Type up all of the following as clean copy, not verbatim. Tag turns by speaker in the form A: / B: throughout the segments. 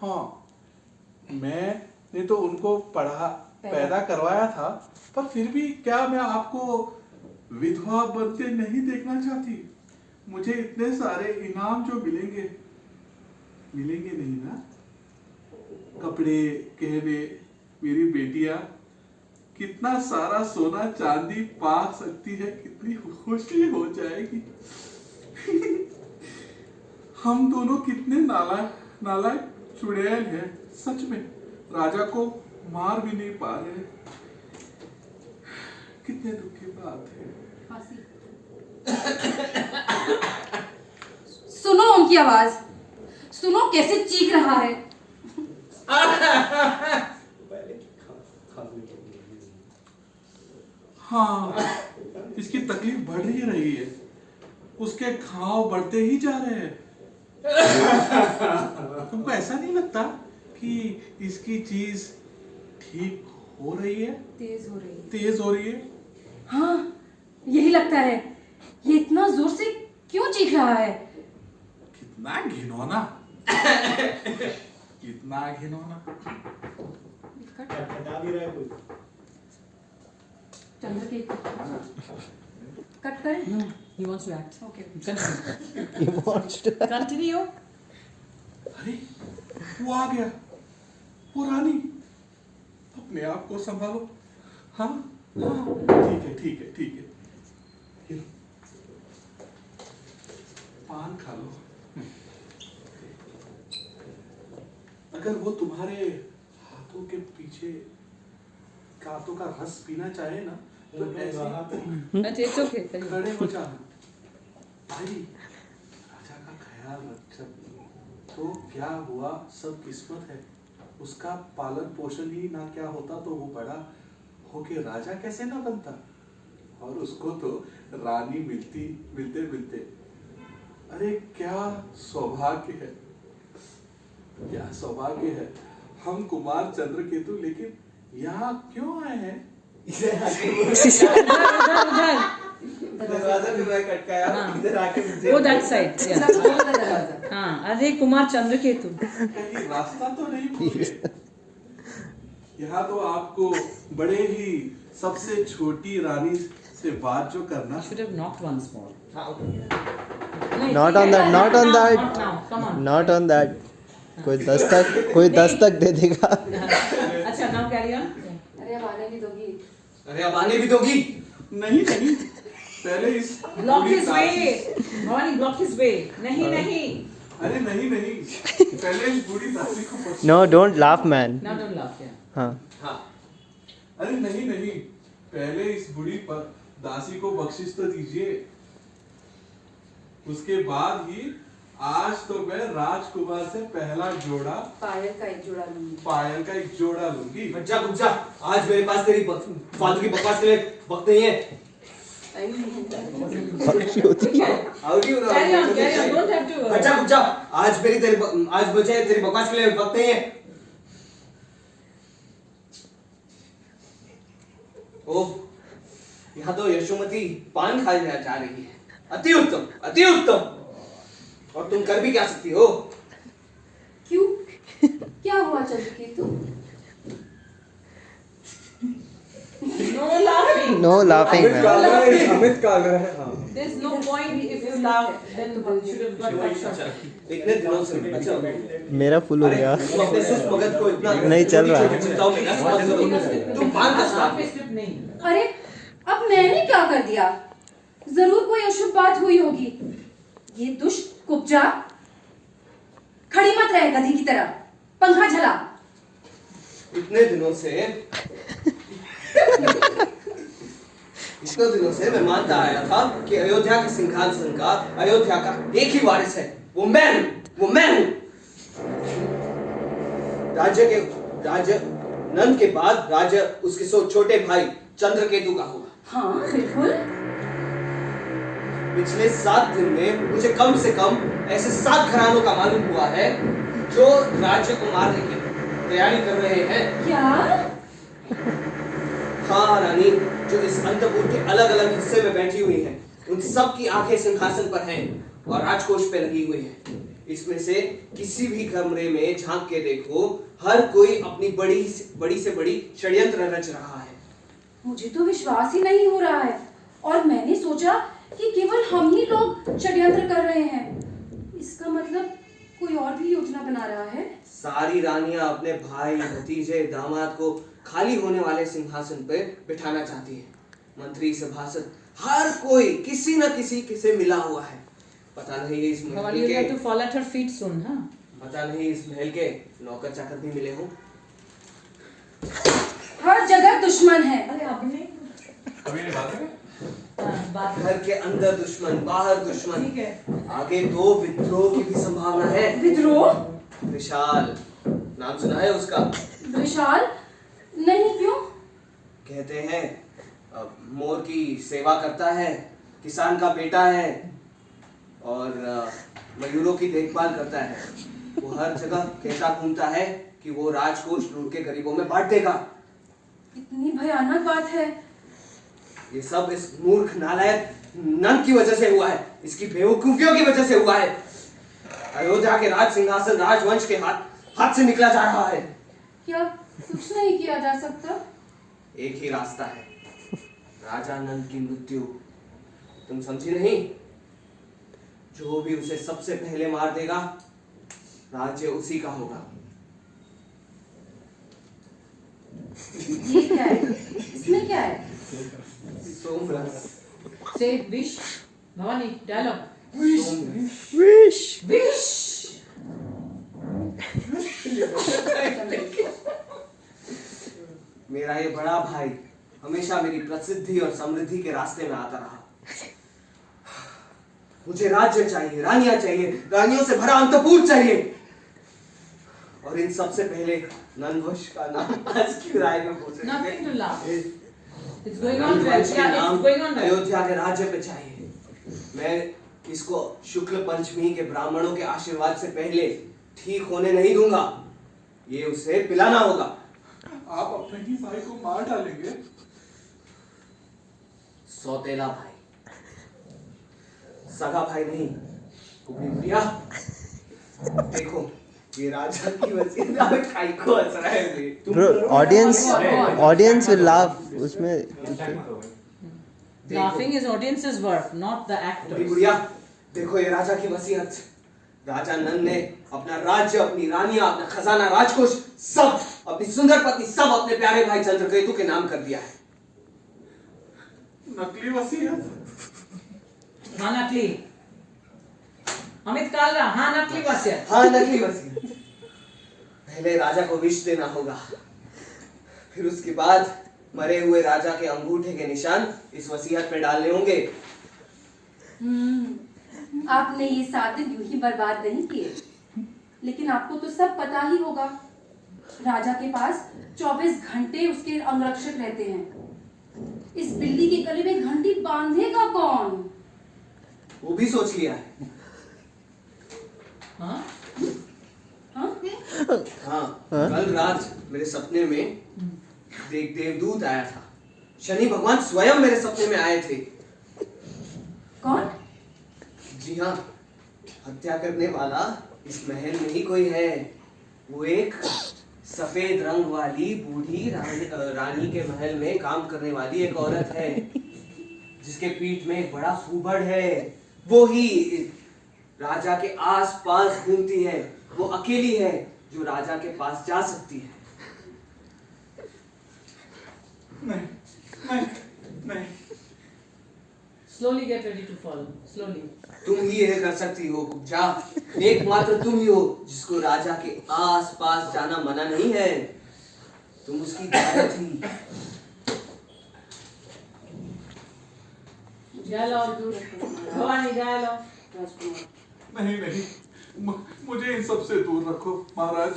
A: हाँ, मैंने तो उनको पैदा करवाया था, पर फिर भी क्या मैं आपको विधवा बनते नहीं देखना चाहती? मुझे इतने सारे इनाम जो मिलेंगे नहीं ना? कपड़े, गहने, मेरी बेटियां कितना सारा सोना चांदी पा सकती है, कितनी खुशी हो जाएगी। हम दोनों कितने नालायक चुड़ैल हैं, सच में। राजा को मार भी नहीं पा रहे। कितने दुख की बात है।
B: सुनो उनकी आवाज, सुनो कैसे चीख रहा है।
A: हाँ, इसकी तकलीफ बढ़ ही रही है, उसके घाव बढ़ते ही जा रहे हैं। तुमको ऐसा नहीं लगता कि इसकी चीज ठीक हो रही है? तेज हो रही है।
B: हाँ, यही लगता है। ये इतना जोर से क्यों चीख रहा है?
A: कितना घिनौना। कितना घिनौना।
B: चंद्रकेतु कट करें?
C: No, he wants to act.
B: Okay.
C: Continue.
D: He wants to.
C: Continue.
A: अरे, वो आ गया, वो रानी। अपने आप को संभालो। हाँ, ठीक है। ये लो, पान खा लो। अगर वो तुम्हारे हाथों के पीछे हाथों का रस पीना चाहे ना, तो ऐसे
C: It's okay.
A: खड़े हो जाना। भाई, राजा का ख्याल रख। तो क्या हुआ, सब किस्मत है। उसका पालन पोषण ही ना क्या होता तो वो बड़ा होके राजा कैसे ना बनता। और उसको तो रानी मिलते अरे क्या सौभाग्य है, क्या सौभाग्य है। हम कुमार चंद्रकेतु लेकिन यहाँ क्यों आए हैं?
D: दरवाजा भी मैं खटकाया, इधर आके मुझे
C: Go that side. Yeah. हाँ, अरे कुमार चंद्रकेतु।
A: कहीं रास्ता तो नहीं भूल गए? यहाँ तो आपको बड़े ही सबसे छोटी रानी से बात जो करना।
C: Should have knocked once more.
D: Not on that, not on that.
C: Not now. Come on.
D: Not on that. कोई दस्तक दे देगा।
C: अच्छा, now carry on.
B: अरे अब आने भी दोगी?
D: अरे अब आने भी दोगी?
A: नहीं, पहले इस
C: Block his way. Bhavani, block his way. नहीं.
A: अरे नहीं, पहले इस बूढ़ी दासी को बख्श।
D: No, don't laugh, man.
C: Now don't laugh. Yeah.
D: हाँ।
A: अरे नहीं, पहले इस बूढ़ी दासी को बख्शिश तो दीजिए। उसके बाद ही आज तो मैं राजकुमार से पहला जोड़ा
B: पायल का एक जोड़ा लूंगी।
D: रुक जा, आज मेरे पास तेरी फालतू की बकवास के लिए वक्त नहीं है। बख्शी होती है।
C: Carry on. Don't have to.
D: अच्छा रुक जा, आज बचे तेरी बकवास के लिए वक्त नहीं है। ओह, यहाँ तो यशोमती पान खाने जा रही है। अति उत्तम। और तुम कर भी क्या सकती हो?
B: क्यों? क्या हुआ Chandraketu?
D: No laughing, man.
E: Amit काल रहा है। हाँ।
C: There's no point if you laugh. Then should have got cut short.
D: इतने दिनों से अच्छा मेरा फुल हो गया। तुम अपने सुस्त मगज को इतना नहीं चल रहा है। चिंताओं में नष्ट मत करो। तुम पान का स्वाद
C: नहीं।
B: अरे अब मैंने क्या कर दिया? जरूर कोई अशुभ बात हुई होगी। ये दुष्ट कुब्जा, खड़ी मत रहे गधी की तरह, पंखा झला।
D: इतने दिनों से मैं मानता आया था कि अयोध्या के सिंहासन का अयोध्या का एक ही वारिस है, वो मैं हूँ। राज्य नंद के बाद राज्य उसके छोटे भाई चंद्रकेतु का होगा।
B: हाँ बिल्कुल।
D: पिछले 7 दिन में मुझे कम से कम ऐसे 7 घरानों का मालूम हुआ है जो राज्य को मारने की तैयारी कर रहे हैं।
B: क्या?
D: हाँ रानी, जो इस अंतपुर के अलग अलग हिस्से में बैठी हुई हैं, उन सब की आंखें सिंहासन पर हैं और राजकोष पे लगी हुई हैं। इसमें से किसी भी कमरे में झांक के देखो, हर कोई अपनी बड़ी से बड़ी षड्यंत्र रच रहा है।
B: मुझे तो विश्वास ही नहीं हो रहा है और मैंने सोचा कि केवल हम ही लोग षड्यंत्र कर रहे हैं। इसका मतलब कोई और भी योजना बना रहा है।
D: सारी रानियां अपने भाई, भतीजे, दामाद को खाली होने वाले सिंहासन पर बिठाना चाहती है। मंत्री, सभासद, हर कोई किसी न किसी से मिला हुआ है। पता नहीं इस
C: Well,
D: महल
C: you'll have
D: के
C: to fall at her feet soon, huh?
D: पता नहीं इस महल के नौकर चाकर भी मिले हों।
B: हर जगह दुश्मन है।
C: अरे अब नहीं।
A: अभी नहीं बात है?
C: बात
D: घर के अंदर दुश्मन, बाहर दुश्मन।
C: ठीक है।
D: आगे तो विद्रोह की भी संभावना है।
B: विद्रोह?
D: विशाल, नाम सुना है उसका?
B: विशाल? नहीं, क्यों?
D: कहते हैं मोर की सेवा करता है, किसान का बेटा है और मयूरों की देखभाल करता है। वो हर जगह कहता घूमता है कि वो राजकोष लूट के गरीबों में बांट देगा।
B: इतनी भयानक बात है।
D: ये सब इस मूर्ख नालायक नंद की वजह से हुआ है, इसकी बेवकूफियों की वजह से हुआ है। अयोध्या के राज सिंहासन राजवंश के हाथ से निकला जा रहा है।
B: क्या कुछ नहीं किया जा सकता?
D: एक ही रास्ता है, राजा नंद की मृत्यु। तुम समझी नहीं? जो भी उसे सबसे पहले मार देगा, राज्य उसी का होगा।
B: ये क्या है? इसमें क्या है?
D: सोमरस।
C: Say wish. Bhavani, dialogue.
D: सोमरस।
C: Wish.
D: मेरा ये बड़ा भाई हमेशा मेरी प्रसिद्धि और समृद्धि के रास्ते में आता रहा। मुझे राज्य चाहिए, रानियां चाहिए, रानियों से भरा अंतपुर चाहिए। और इन सबसे पहले नंदवंश का नाम आज की राय में पहुंचे।
C: Nothing to laugh. It's going on well.
D: नंदवंश के
C: Yeah,
D: नाम
C: it's going on well.
D: Ayodhya के राज्य पे चाहिए। मैं इसको शुक्ल पंचमी के ब्राह्मणों के आशीर्वाद से पहले ठीक होने नहीं दूंगा। ये उसे पिलाना होगा।
A: आप अपने ही भाई को मार डालेंगे?
D: सौतेला भाई, सगा भाई नहीं। कुबड़ी प्रिया, देखो ये राजा की वसीयत खाई को हंस रहा है।
F: Bro, audience will laugh उसमें।
C: Laughing is audience's work, not the actor.
D: कुबड़ी प्रिया, देखो ये राजा की वसीयत। राजा नंद ने अपना राज्य, अपनी रानियां, अपना खजाना, राजकोष सब, अपनी सुंदर पत्नी सब अपने प्यारे भाई चंद्रकेतु के नाम कर दिया है।
A: नकली वसीयत?
C: हाँ नकली। अमित कालरा, हाँ नकली वसीयत।
D: हाँ नकली वसीयत। पहले राजा को विष देना होगा, फिर उसके बाद मरे हुए राजा के अंगूठे के निशान इस वसीयत में डालने होंगे।
B: आपने ये 7 दिन यूं ही बर्बाद नहीं किए, लेकिन आपको तो सब पता ही होगा। राजा के पास 24 घंटे उसके अंगरक्षक रहते हैं। इस बिल्ली के गले में घंटी बांधेगा कौन?
D: वो भी सोच लिया है।
C: हाँ?
B: हाँ?
D: हाँ, कल रात मेरे सपने में एक देवदूत आया था। शनि भगवान स्वयं मेरे सपने में आए थे।
B: कौन?
D: जी हाँ, हत्या करने वाला इस महल में ही कोई है। वो एक सफेद रंग वाली बूढ़ी रानी के महल में काम करने वाली एक औरत है, जिसके पीठ में एक बड़ा सूबड़ है। वो ही राजा के आस पास घूमती है। वो अकेली है जो राजा के पास जा सकती है।
A: नहीं, नहीं, नहीं।
C: Slowly get ready to fall. Slowly.
D: तुम ही यह कर सकती हो कुब्जा। एकमात्र तुम ही हो जिसको राजा के आस पास जाना मना नहीं है। तुम उसकी दायरा थी।
C: Dialogue. Bhavani, dialogue.
A: नहीं, नहीं, मुझे इन सब से दूर रखो महाराज।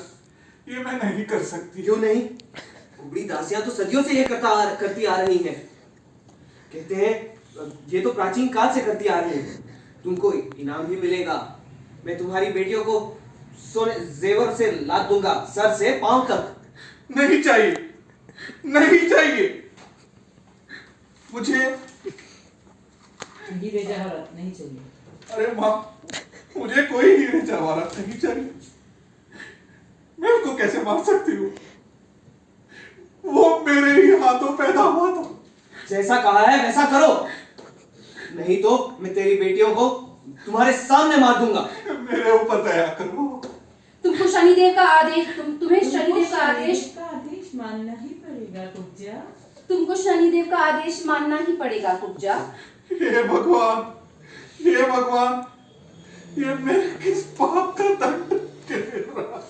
A: ये मैं नहीं कर सकती।
D: क्यों नहीं? कुबड़ी दासियां तो सदियों से ये करती आ रही हैं। कहते हैं ये तो प्राचीन काल से करती आ रही है। तुमको इनाम भी मिलेगा। मैं तुम्हारी बेटियों को सोने जेवर से लाद दूंगा, सर से पांव तक।
A: नहीं चाहिए, नहीं चाहिए। मुझे
C: हीरे जवाहरात नहीं चाहिए।
A: अरे माँ, मुझे कोई हीरे जवाहरात नहीं चाहिए। मैं उसको कैसे मार सकती हूँ? वो मेरे ही हाथों पैदा हुआ था।
D: जैसा कहा है वैसा करो, नहीं तो मैं तेरी बेटियों को तुम्हारे सामने मार दूंगा।
A: मेरे ऊपर दया करो।
B: तुमको शनिदेव का आदेश तुम्हें शनिदेव का आदेश
C: मानना ही पड़ेगा कुब्जा।
B: तुमको शनिदेव का आदेश मानना ही पड़ेगा कुब्जा।
A: हे भगवान, हे भगवान, ये मेरे किस पाप का दंड दे रहा है?